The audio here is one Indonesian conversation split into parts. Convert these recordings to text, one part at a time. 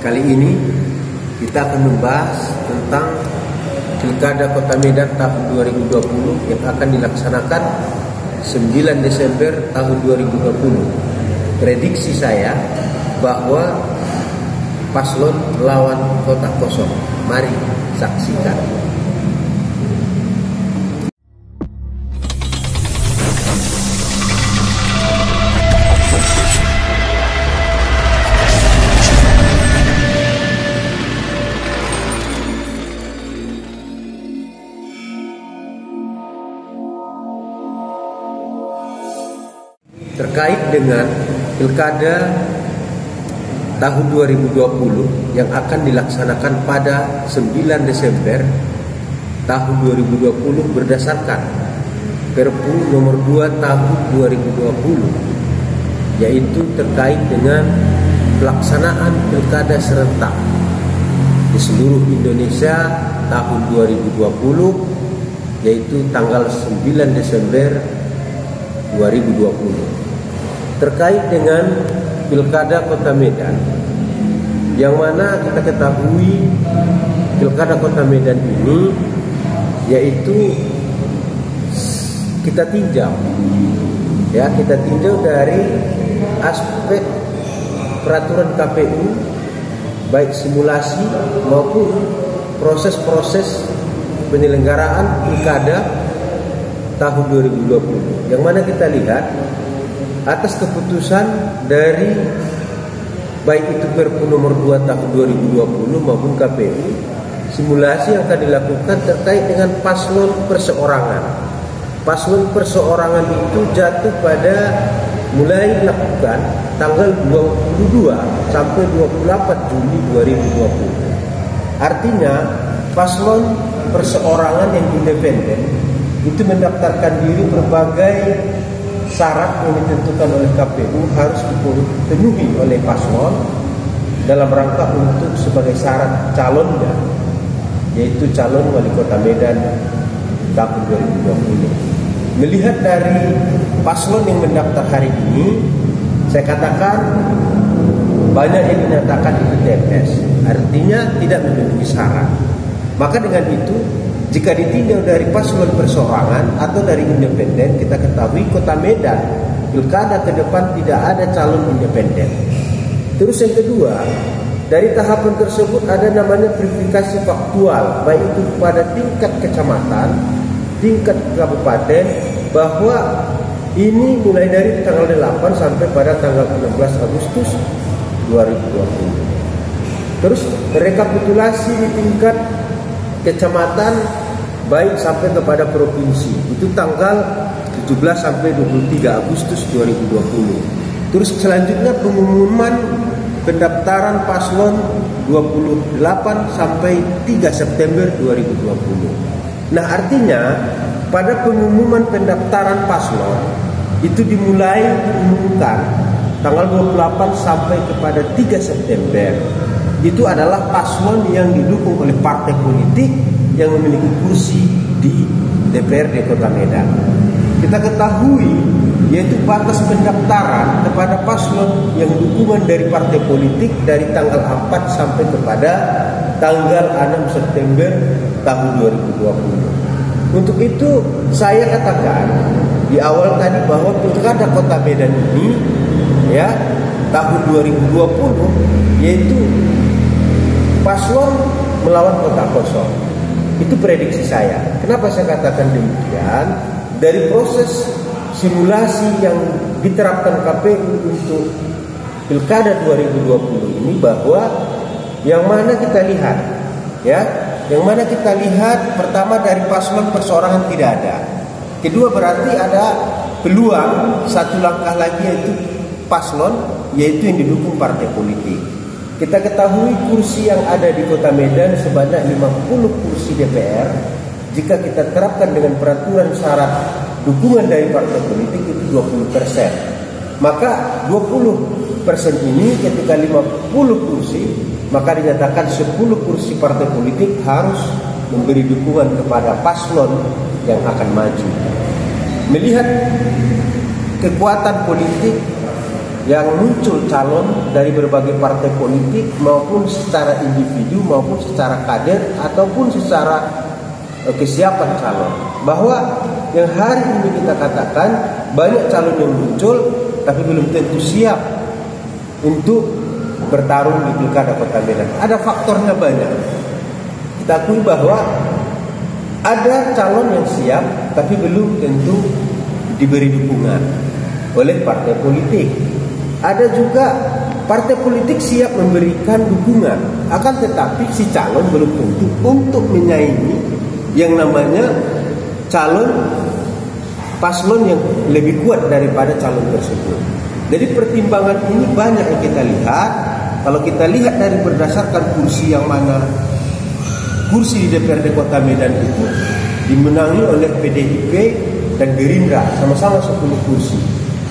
Kali ini kita akan membahas tentang Pilkada Kota Medan tahun 2020 yang akan dilaksanakan 9 Desember tahun 2020. Prediksi saya bahwa paslon lawan kota kosong. Mari saksikan. Terkait dengan Pilkada tahun 2020 yang akan dilaksanakan pada 9 Desember tahun 2020 berdasarkan Perpu nomor 2 tahun 2020, yaitu terkait dengan pelaksanaan Pilkada serentak di seluruh Indonesia tahun 2020, yaitu tanggal 9 Desember 2020. Terkait dengan Pilkada Kota Medan, yang mana kita ketahui Pilkada Kota Medan ini yaitu kita tinjau dari aspek peraturan KPU, baik simulasi maupun proses-proses penyelenggaraan Pilkada tahun 2020, yang mana kita lihat atas keputusan dari baik itu Perpu nomor 2 tahun 2020 maupun KPU, simulasi yang akan dilakukan terkait dengan paslon perseorangan. Paslon perseorangan itu jatuh pada mulai dilakukan tanggal 22 sampai 28 Juli 2020. Artinya paslon perseorangan yang independen itu mendaftarkan diri berbagai syarat yang ditentukan oleh KPU harus dipenuhi oleh paslon dalam rangka untuk sebagai syarat calonnya, yaitu calon wali kota Medan tahun 2020. Melihat dari paslon yang mendaftar hari ini, saya katakan banyak yang dinyatakan itu TPS, artinya tidak memenuhi syarat. Maka dengan itu, jika ditinjau dari paslon perseorangan atau dari independen, kita ketahui Kota Medan Pilkada ke depan tidak ada calon independen. Terus yang kedua, dari tahapan tersebut ada namanya verifikasi faktual, baik itu pada tingkat kecamatan, tingkat kabupaten, bahwa ini mulai dari tanggal 8 sampai pada tanggal 16 Agustus 2020. Terus rekapitulasi di tingkat kecamatan baik sampai kepada provinsi itu tanggal 17 sampai 23 Agustus 2020. Terus selanjutnya pengumuman pendaftaran paslon 28 sampai 3 September 2020. Nah, artinya pada pengumuman pendaftaran paslon itu dimulai diumumkan tanggal 28 sampai kepada 3 September. Itu adalah paslon yang didukung oleh partai politik yang memiliki kursi di DPRD Kota Medan. Kita ketahui yaitu batas pendaftaran kepada paslon yang dukungan dari partai politik dari tanggal 4 sampai kepada tanggal 6 September tahun 2020. Untuk itu saya katakan di awal tadi bahwa Pilkada Kota Medan ini tahun 2020 yaitu paslon melawan kota kosong. Itu prediksi saya. Kenapa saya katakan demikian? Dari proses simulasi yang diterapkan KPU untuk Pilkada 2020 ini, bahwa yang mana kita lihat pertama dari paslon perseorangan tidak ada. Kedua, berarti ada peluang satu langkah lagi yaitu paslon, yaitu yang didukung partai politik. Kita ketahui kursi yang ada di Kota Medan sebanyak 50 kursi DPR. Jika kita terapkan dengan peraturan syarat dukungan dari partai politik itu 20%. Maka 20% ini ketika 50 kursi, maka dinyatakan 10 kursi partai politik harus memberi dukungan kepada paslon yang akan maju. Melihat kekuatan politik yang muncul calon dari berbagai partai politik maupun secara individu maupun secara kader ataupun secara kesiapan calon. Bahwa yang hari ini kita katakan banyak calon yang muncul tapi belum tentu siap untuk bertarung di Pilkada Kota Medan. Ada faktornya banyak. Kita akui bahwa ada calon yang siap tapi belum tentu diberi dukungan oleh partai politik. Ada juga partai politik siap memberikan dukungan, akan tetapi si calon belum tentu untuk menyaingi yang namanya calon paslon yang lebih kuat daripada calon tersebut. Jadi pertimbangan ini banyak yang kita lihat. Kalau kita lihat dari berdasarkan kursi yang mana, kursi di DPRD Kota Medan itu dimenangi oleh PDIP dan Gerindra sama-sama 10 kursi.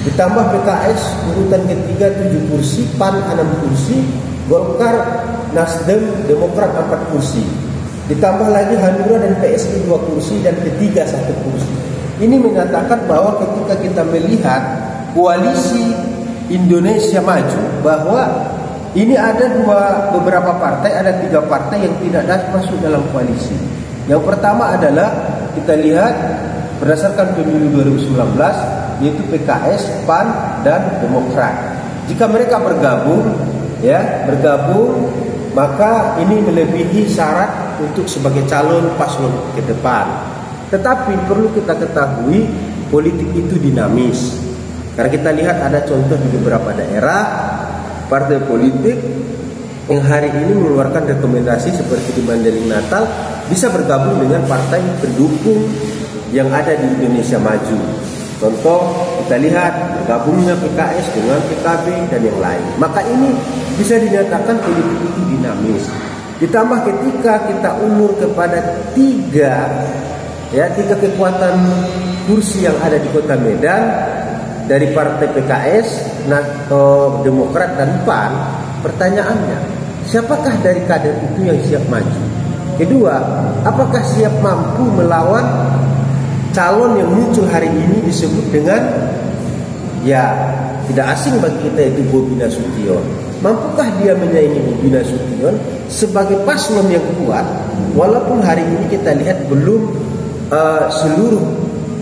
Ditambah PKS urutan ketiga 7 kursi, PAN 6 kursi, Golkar, Nasdem, Demokrat 4 kursi. Ditambah lagi Hanura dan PSI 2 kursi dan P3 1 kursi. Ini menyatakan bahwa ketika kita melihat koalisi Indonesia Maju, bahwa ini ada beberapa partai, ada 3 partai yang tidak masuk dalam koalisi. Yang pertama adalah kita lihat berdasarkan pemilu 2019, yaitu PKS, PAN, dan Demokrat. Jika mereka bergabung, maka ini melebihi syarat untuk sebagai calon paslon ke depan. Tetapi perlu kita ketahui politik itu dinamis. Karena kita lihat ada contoh di beberapa daerah partai politik yang hari ini mengeluarkan rekomendasi seperti di Mandailing Natal bisa bergabung dengan partai pendukung yang ada di Indonesia Maju. Contoh kita lihat bergabungnya PKS dengan PKB dan yang lain. Maka ini bisa dinyatakan politik itu dinamis. Ditambah ketika kita ulur kepada tiga kekuatan kursi yang ada di Kota Medan dari partai PKS, Demokrat dan PAN, pertanyaannya, siapakah dari kader itu yang siap maju? Kedua, apakah siap mampu melawan calon yang muncul hari ini disebut dengan tidak asing bagi kita, itu Bobi Nasution. Mampukah dia menyaingi Bobi Nasution sebagai paslon yang kuat, walaupun hari ini kita lihat belum seluruh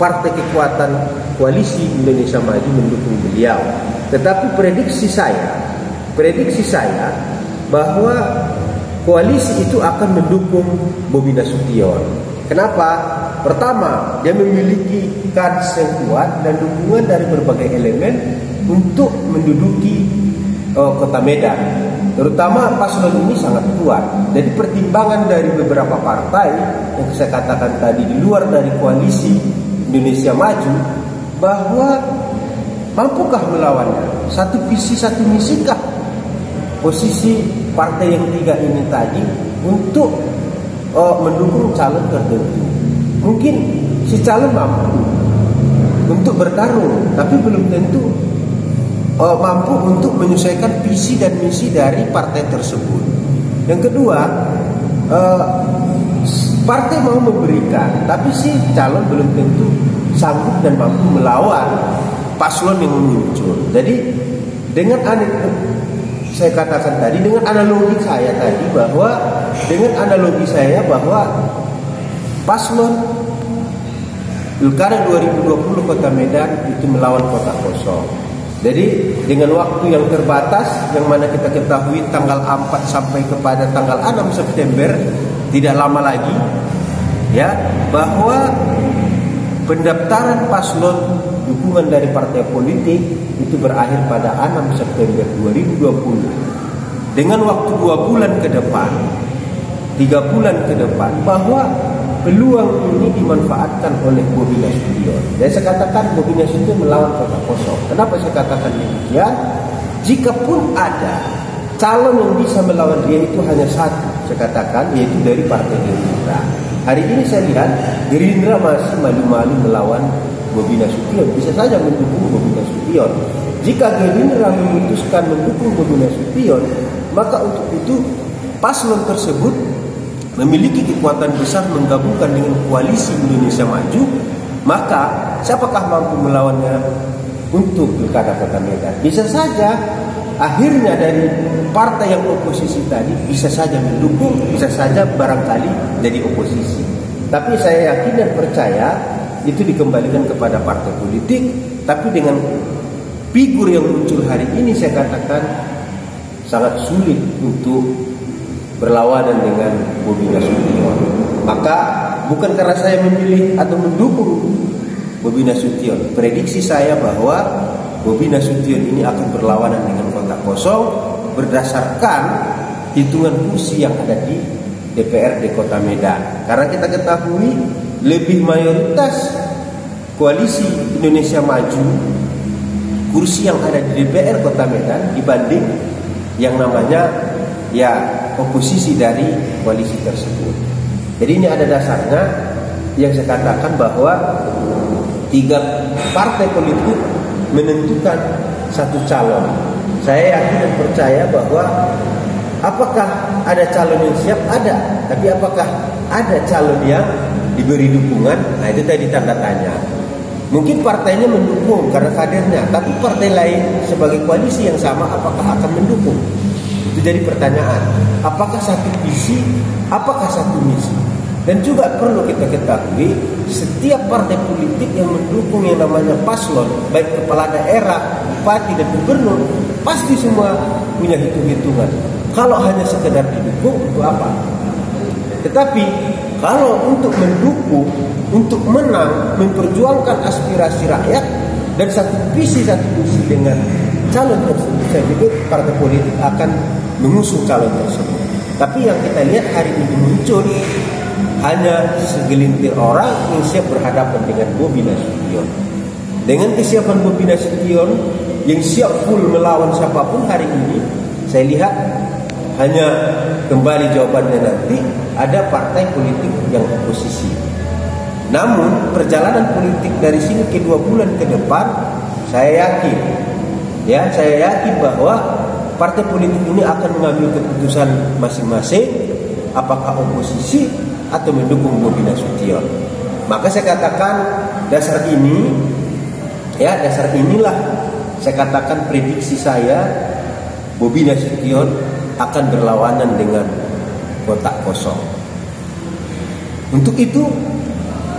partai kekuatan koalisi Indonesia Maju mendukung beliau. Tetapi prediksi saya bahwa koalisi itu akan mendukung Bobi Nasution. Kenapa? Pertama, dia memiliki kans yang kuat dan dukungan dari berbagai elemen untuk menduduki Kota Medan. Terutama paslon ini sangat kuat. Jadi pertimbangan dari beberapa partai yang saya katakan tadi di luar dari koalisi Indonesia Maju, bahwa mampukah melawannya? Satu visi satu misikah posisi partai yang tiga ini tadi untuk mendukung calon tertentu? Mungkin si calon mampu untuk bertarung, tapi belum tentu mampu untuk menyesuaikan visi dan misi dari partai tersebut. Yang kedua, partai mau memberikan, tapi si calon belum tentu sanggup dan mampu melawan paslon yang muncul. Jadi dengan saya katakan tadi, dengan analogi saya tadi bahwa paslon Pilkada 2020 Kota Medan itu melawan kota kosong. Jadi dengan waktu yang terbatas, yang mana kita ketahui tanggal 4 sampai kepada tanggal 6 September, tidak lama lagi, bahwa pendaftaran paslon dukungan dari partai politik itu berakhir pada 6 September 2020. Dengan waktu 2 bulan ke depan, 3 bulan ke depan, bahwa peluang ini dimanfaatkan oleh Bobi Nasution. Jadi saya katakan Bobi Nasution melawan kota kosong. Kenapa saya katakan demikian? Jikapun ada calon yang bisa melawan dia, itu hanya satu, saya katakan, yaitu dari partai Gerindra. Hari ini saya lihat Gerindra masih malu-malu melawan Bobi Nasution. Bisa saja mendukung Bobi Nasution. Jika Gerindra memutuskan mendukung Bobi Nasution, maka untuk itu paslon tersebut memiliki kekuatan besar menggabungkan dengan koalisi Indonesia Maju. Maka siapakah mampu melawannya? Tidak mampu. Maka untuk itu paslon tersebut memiliki kekuatan besar menggabungkan dengan koalisi Indonesia Maju. Maka siapakah mampu melawannya? Tidak mampu. Maka untuk itu paslon tersebut memiliki kekuatan besar menggabungkan dengan koalisi Indonesia Maju. Maka siapakah mampu melawannya? untuk Pilkada Kota Medan. Bisa saja akhirnya dari partai yang oposisi tadi bisa saja mendukung, bisa saja barangkali jadi oposisi. Tapi saya yakin dan percaya itu dikembalikan kepada partai politik. Tapi dengan figur yang muncul hari ini, saya katakan sangat sulit untuk berlawanan dengan Bobi Nasution. Maka bukan karena saya memilih atau mendukung Bobi Nasution, prediksi saya bahwa Bobi Nasution ini akan berlawanan dengan kota kosong berdasarkan hitungan kursi yang ada di DPRD Kota Medan. Karena kita ketahui lebih mayoritas koalisi Indonesia Maju kursi yang ada di DPR Kota Medan dibanding yang namanya oposisi dari koalisi tersebut. Jadi ini ada dasarnya yang saya katakan bahwa 3 partai politik menentukan satu calon. Saya yakin dan percaya bahwa apakah ada calon yang siap? Ada. Tapi apakah ada calon yang diberi dukungan? Nah, itu tadi tanda tanya. Mungkin partainya mendukung karena kadernya, tapi partai lain sebagai koalisi yang sama apakah akan mendukung? Itu jadi pertanyaan. Apakah satu visi? Apakah satu misi? Dan juga perlu kita ketahui, setiap partai politik yang mendukung yang namanya paslon, baik kepala daerah, bupati dan gubernur, pasti semua punya hitung-hitungan. Kalau hanya sekedar didukung, itu apa? Tetapi kalau untuk mendukung, untuk menang, memperjuangkan aspirasi rakyat dan satu visi satu misi dengan calon tersebut, saya pikir partai politik akan mengusung calon tersebut. Tapi yang kita lihat hari ini muncul hanya segelintir orang yang siap berhadapan dengan Bobi Nasution. Dengan kesiapan Bobi Nasution yang siap full melawan siapapun hari ini, saya lihat hanya kembali jawabannya nanti ada partai politik yang oposisi. Namun perjalanan politik dari sini ke 2 bulan ke depan, saya yakin bahwa partai politik ini akan mengambil keputusan masing-masing, apakah oposisi atau mendukung Bobi Nasution. Maka saya katakan dasar inilah saya katakan prediksi saya, Bobi Nasution akan berlawanan dengan kotak kosong. Untuk itu,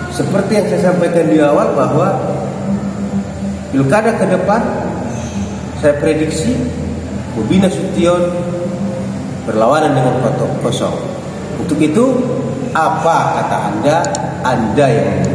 seperti yang saya sampaikan di awal bahwa pilkada ke depan saya prediksi Bobi Nasution berlawanan dengan kotak kosong. Untuk itu, apa kata Anda yang